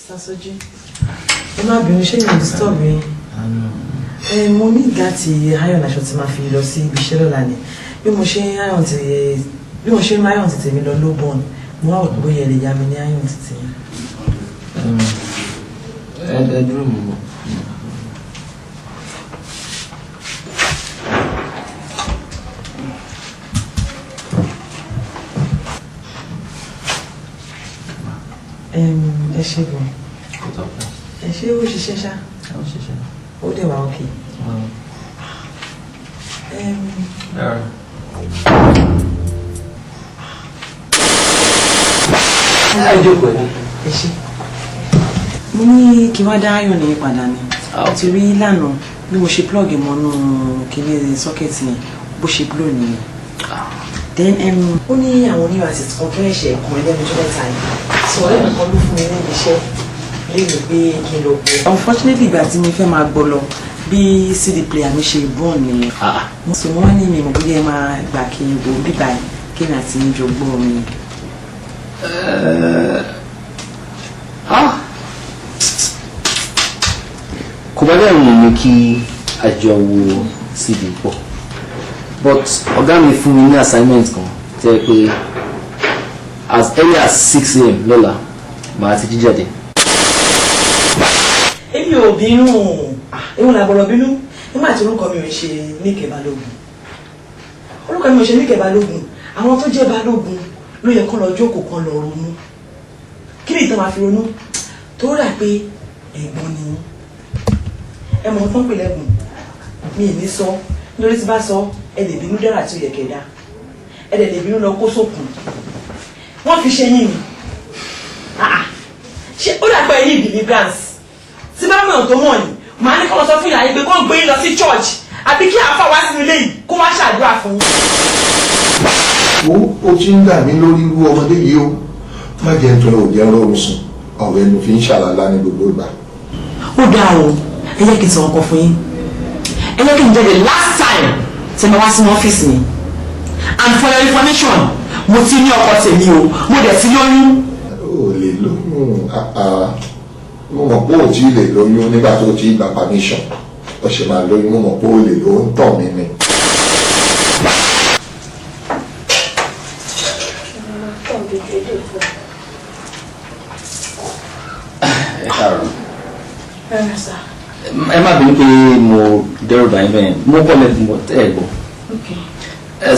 Sasoji, ẹ má bínú ṣé mi disturb yín. Mo ní láti iron aṣọ tí máa fi lọ sí ibi iṣẹ́ lọ́la ni. Bí mo ṣe iron tèmi lọ ló bọ̀n, mo wá òkú bóyá ẹ lè yá mi ní iron títí. Ẹ dúró mi bọ̀. Ẹ ṣe gan. Ẹ ṣe ó ṣiṣẹ́ ṣá. Ó ṣiṣẹ́. Ó dẹ̀ wá òkè. Ẹ jókòó ẹ. Ẹ ṣe. Mo ní kí wá dá ayọ̀ ní padà ni. Ti rí lánàá bí mo ṣe plug mọ́nú kíní sọ́kẹ́tì yẹn bó ṣe blow nìyẹn. Then ó ní àwọn oníwàsí kan tó ẹ̀ṣẹ̀ kan ẹlẹ́nu tó mẹ́ta yìí. Sọ ọ̀rẹ́ mi kan ló fún mi níbi iṣẹ́ léèrè pé kí n lọ gbọ́. Unfortunately ìgbà tí mo fẹ́ máa gbọ́ lọ bí CD player mi ṣe bọ́ọ̀ nìyẹn. Mo sì wọ́n ní mi mọ̀ bóyá ẹ máa gbà kí n wo bíbá kí n àti níjọ gbọ́ mi. Kò bá dẹ̀ wù mí kí àjọ wo CD pọ̀. But ọ̀gá mi fún mi ní assignment kan tẹ́ pé as early as 6 a.m. lọ́la màá ti jíjáde. Èmi ò bínú ìwọ̀n làbọ̀rọ̀ bínú nígbà tí orúkọ mi ò ṣe Níkẹ́ Balógun. Orúkọ mi ò ṣe Níkẹ́ Balógun. Àwọn tó jẹ́ Balógun ló yẹ kán lọ jókòó kan lọ ronú. Kí ni ìtàn máa fi ronú? Tó rà pé ẹ̀gbọ́n ni ẹ mọ̀ tán pè lẹ́gùn mi ì ní sọ nítorí tí bá sọ ẹ lè bínú dára tí ó yẹ kẹ̀dá ẹ lè bínú lọ kó sókun wọ́n fi ṣe yín ni ṣe ó dàgbà ẹ̀yìn deliverance tí bá mọ̀ tó mọ̀ ni màá ní kọ́ lọ sọ fún ìyá yìí pé kó ń gbé yín lọ sí church àbí kí àáfà wá sínú ilé yìí kó wá ṣàdúrà fún yín. ó ti ń dà mí lórí irú ọmọdé yìí ó má jẹ́ nítorí òjẹ́ rọrùn sùn ọ̀rẹ́ ló fi ń ṣàlàlá ní gbogbo ìgbà. Ó dáa o ẹ jẹ́ kí n sọ ọkọ fún yín ẹ jẹ́ kí n jẹ́ the last time tí mo wá sínú ọ́fíìsì mi and for your information mo ti ní ọkọ tèmi o mo dẹ̀ ti lóyún. ó lè lóyún mo mọ̀ pé ò tí lè lóyún nígbà tó ti gba permission ó ṣe máa lóyún mo mọ̀ pé ó lè lóyún tàn mí ni. Ẹ má bínú pé mo dẹ́rù báyìí bẹ́ẹ̀ mo kọ́ lẹ́kùn bọ̀ tẹ́ ẹ gbọ́.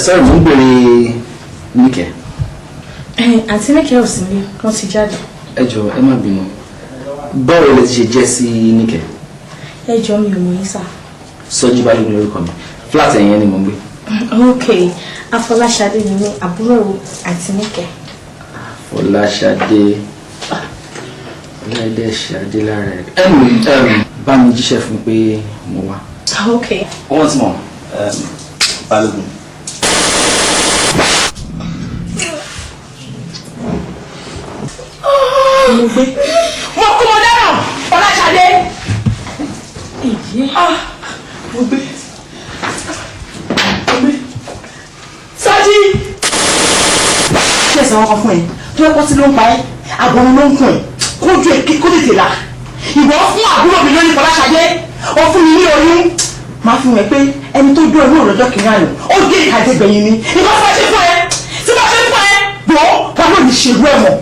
Sọ́ọ̀rì mo ń bèrè Níkẹ́. Àǹtí Níkẹ́ ò sí nílé wọ́n ti jáde. Ẹ jọ̀ọ́ ẹ má bínú báwo lẹ ti ṣe jẹ́ sí Níkẹ́. Ẹ jọ̀ọ́ mi ò mọ̀ yín sà. Sọ́jí Balógun lórúkọ mi flat ẹ̀yẹn ni mo gbé. Ok Afọláṣadé ni mí àbúrò àǹtí Níkẹ́. Afọláṣadé ọlọ́ọ̀dẹ ṣadé lára ẹ̀. Bá mi jíṣẹ́ fún pé mo wá. Ok. Wọ́n ti mọ̀ Balógun. Mo gbé mo kú mo dára Fọláṣadé. Mo gbé Sọ́jí. Ṣé ẹ̀sìn wọn kan fún ẹ tó ẹ̀kọ́ sí ló ń pa ẹ́ àgbọ̀n ló ń kún ẹ̀ kójú ẹ̀ kó tètè là ìwọ fún àbúrò mi lórí Fọláṣadé ó fún mi ní oyún máa fi hàn pé ẹni tó dún ẹ náà lọ́jọ́ kìíní àná ó gé ìkàjẹ́ gbẹ̀yìn ni ìbá fẹ́ ṣe fún ẹ tí bá ṣe fún ẹ bọ́ wọn ló ní ṣerú ẹ̀ mọ́.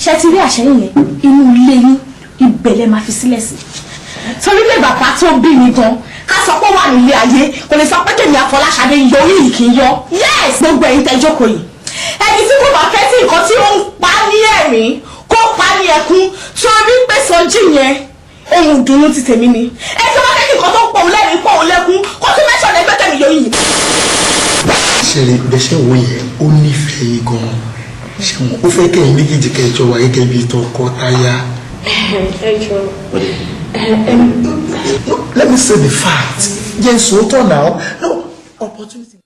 Ṣé ti rí àṣẹyìn yẹn inú ilé yín ibẹ̀lẹ̀ máa fi sílẹ̀ sí torí pé bàbá tó bí mi gan ká sọ pé wà nílé ayé kò lè sọ pé kèmí Afọláṣadé yọ yìí kì í yọ yes gbogbo ẹ̀yin tẹ́ jókòó yìí ẹni tí kò bá fẹ́ sí nǹkan tí ó ń pa ní ẹ̀rín kó pa ní ẹkún torí pé Sọ́jí yẹn ohun ìdùnnú ti tèmi ni ẹ tí wọ́n fẹ́ kí nǹkan tó pọ̀ lẹ́rìn pọ̀ lẹ́kún kó tún mẹ́sàn lẹ́gbẹ́ tẹ̀mí yọ yìí. ṣẹlẹ̀ ìgbésẹ̀ wo yẹn ó nífẹ̀ẹ́ yìí gan-an ṣùgbọ́n ó fẹ́ kẹ́yìn méjèèjì kẹjọ wà gẹ́gẹ́ bíi tọkọtaya. Let me say the fact. Yes, so now, no opportunity.